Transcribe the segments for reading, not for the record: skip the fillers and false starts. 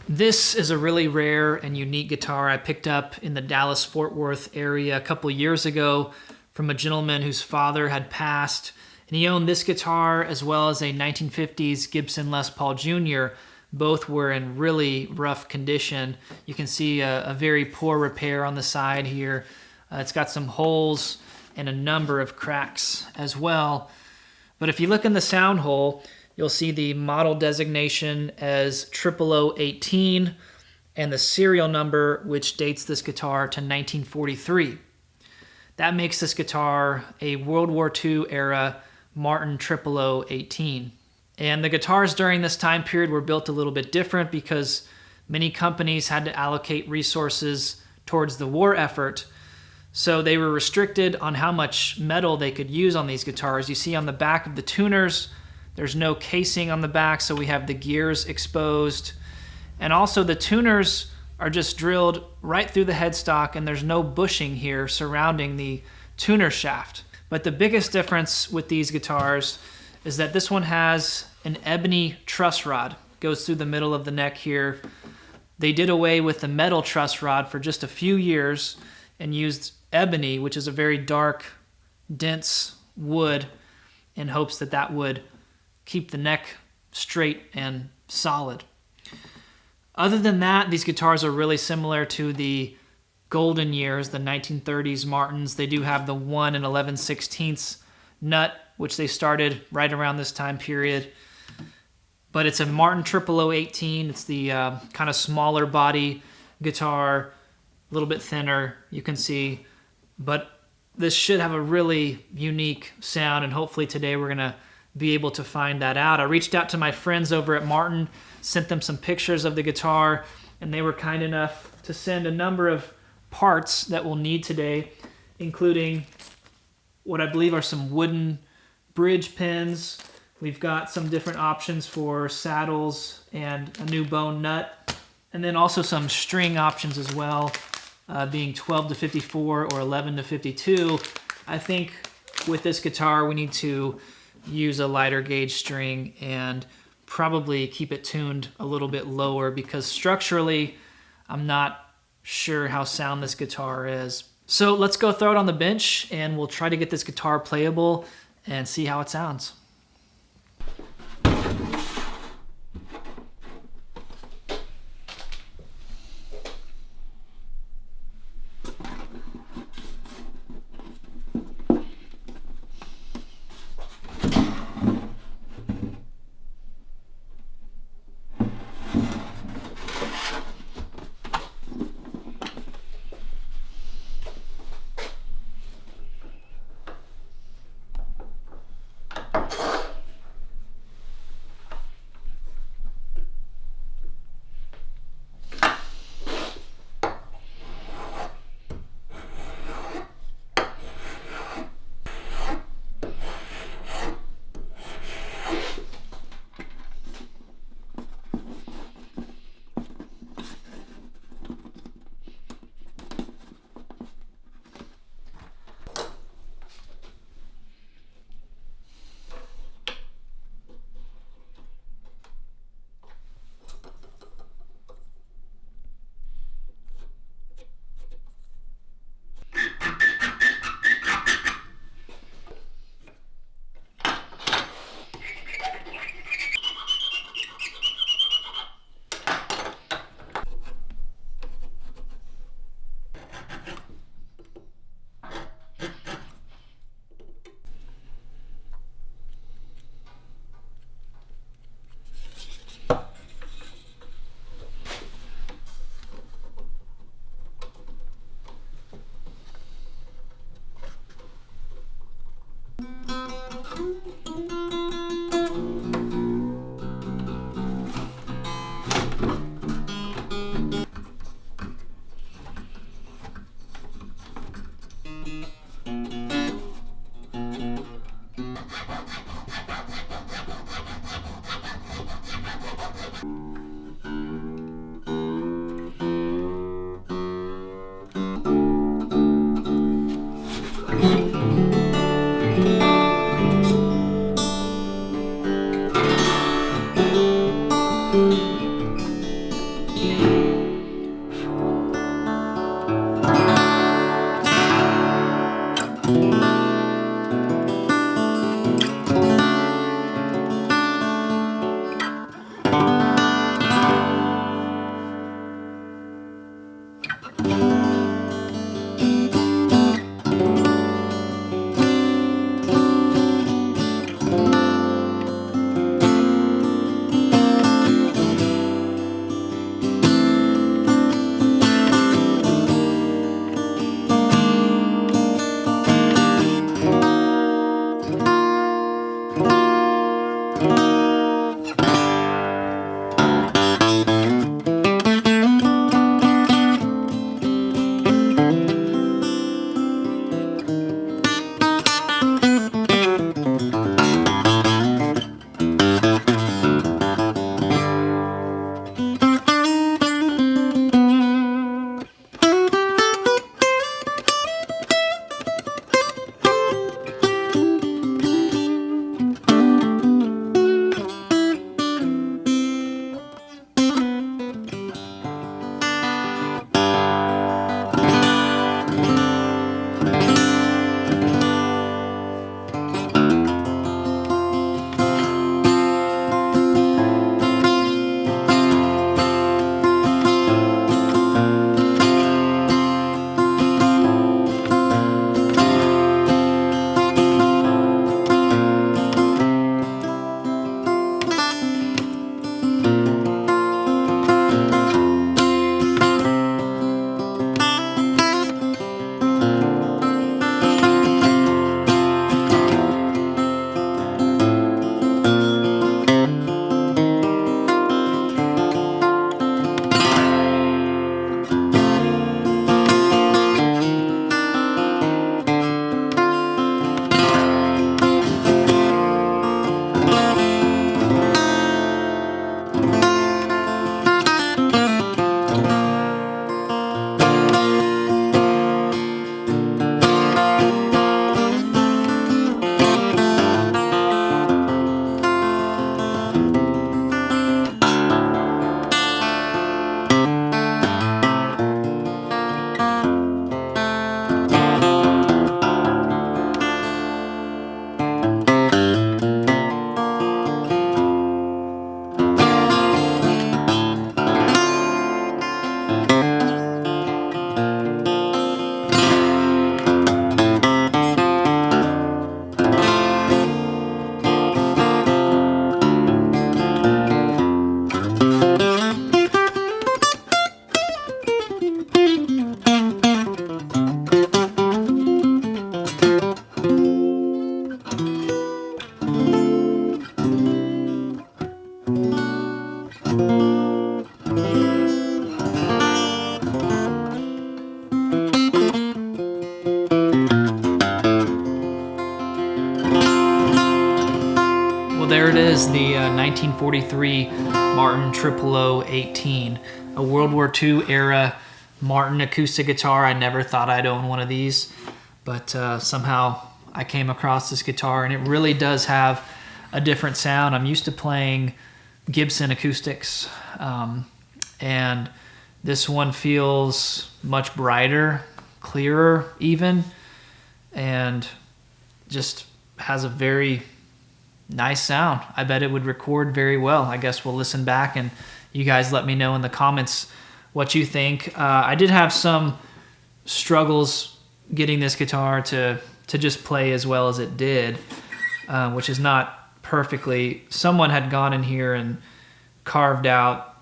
This is a really rare and unique guitar I picked up in the Dallas-Fort Worth area a couple years ago from a gentleman whose father had passed. And he owned this guitar as well as a 1950s Gibson Les Paul Jr. Both were in really rough condition. You can see a very poor repair on the side here. It's got some holes and a number of cracks as well. But if you look in the sound hole, you'll see the model designation as 00018 and the serial number, which dates this guitar to 1943. That makes this guitar a World War II era Martin 00018. And the guitars during this time period were built a little bit different because many companies had to allocate resources towards the war effort. So they were restricted on how much metal they could use on these guitars. You see on the back of the tuners, there's no casing on the back, so we have the gears exposed. And also the tuners are just drilled right through the headstock, and there's no bushing here surrounding the tuner shaft. But the biggest difference with these guitars is that this one has an ebony truss rod. Goes through the middle of the neck here. They did away with the metal truss rod for just a few years and used ebony, which is a very dark, dense wood, in hopes that that would keep the neck straight and solid. Other than that, these guitars are really similar to the golden years, the 1930s Martins. They do have the 1 11/16 nut, which they started right around this time period. But it's a Martin 00018. It's the kind of smaller body guitar, a little bit thinner, you can see. But this should have a really unique sound, and hopefully today we're going to be able to find that out. I reached out to my friends over at Martin, sent them some pictures of the guitar, and they were kind enough to send a number of parts that we'll need today, including what I believe are some wooden bridge pins. We've got some different options for saddles and a new bone nut, and then also some string options as well, being 12 to 54 or 11 to 52. I think with this guitar we need to use a lighter gauge string and probably keep it tuned a little bit lower, because structurally I'm not sure how sound this guitar is. So let's go throw it on the bench and we'll try to get this guitar playable and see how it sounds. 1943 Martin 0018, a World War II era Martin acoustic guitar. I never thought I'd own one of these, but somehow I came across this guitar, and it really does have a different sound. I'm used to playing Gibson acoustics, and this one feels much brighter, clearer even, and just has a very nice sound. I bet it would record very well. I guess we'll listen back and you guys let me know in the comments what you think. I did have some struggles getting this guitar to just play as well as it did, which is not perfectly. Someone had gone in here and carved out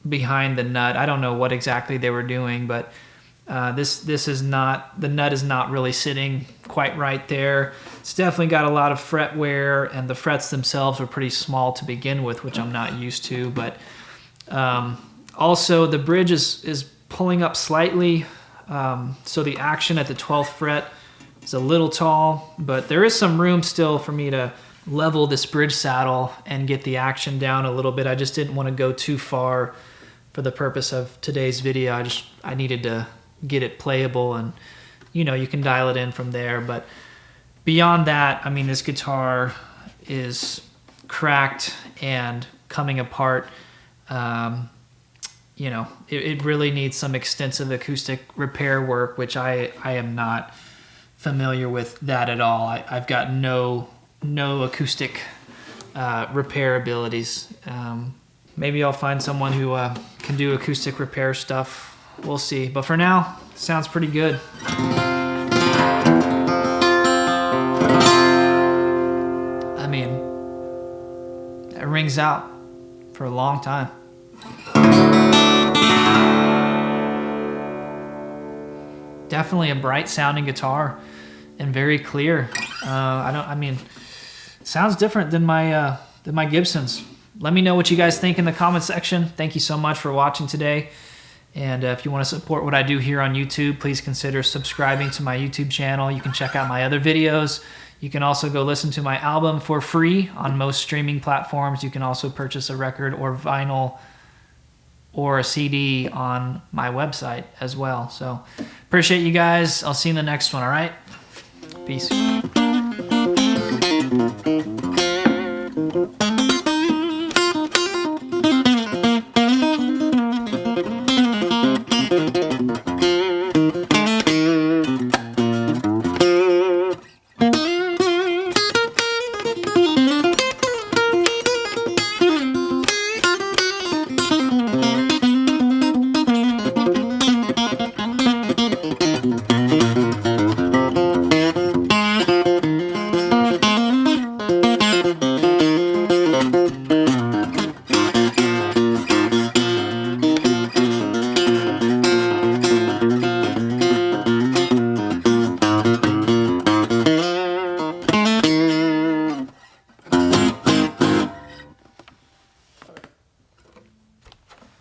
behind the nut. I don't know what exactly they were doing, but this is not, the nut is not really sitting quite right there. It's definitely got a lot of fret wear, and the frets themselves are pretty small to begin with, which I'm not used to. But also the bridge is pulling up slightly, so the action at the 12th fret is a little tall, but there is some room still for me to level this bridge saddle and get the action down a little bit. I just didn't want to go too far for the purpose of today's video. I needed to get it playable, and you know, you can dial it in from there. But beyond that, I mean, this guitar is cracked and coming apart. You know, it really needs some extensive acoustic repair work, which I am not familiar with that at all. I've got no acoustic repair abilities. Maybe I'll find someone who can do acoustic repair stuff. We'll see. But for now, it sounds pretty good. I mean, it rings out for a long time. Definitely a bright sounding guitar and very clear. I mean, it sounds different than my Gibsons. Let me know what you guys think in the comment section. Thank you so much for watching today. And if you want to support what I do here on YouTube, please consider subscribing to my YouTube channel. You can check out my other videos. You can also go listen to my album for free on most streaming platforms. You can also purchase a record or vinyl or a CD on my website as well. So appreciate you guys. I'll see you in the next one, all right? Peace.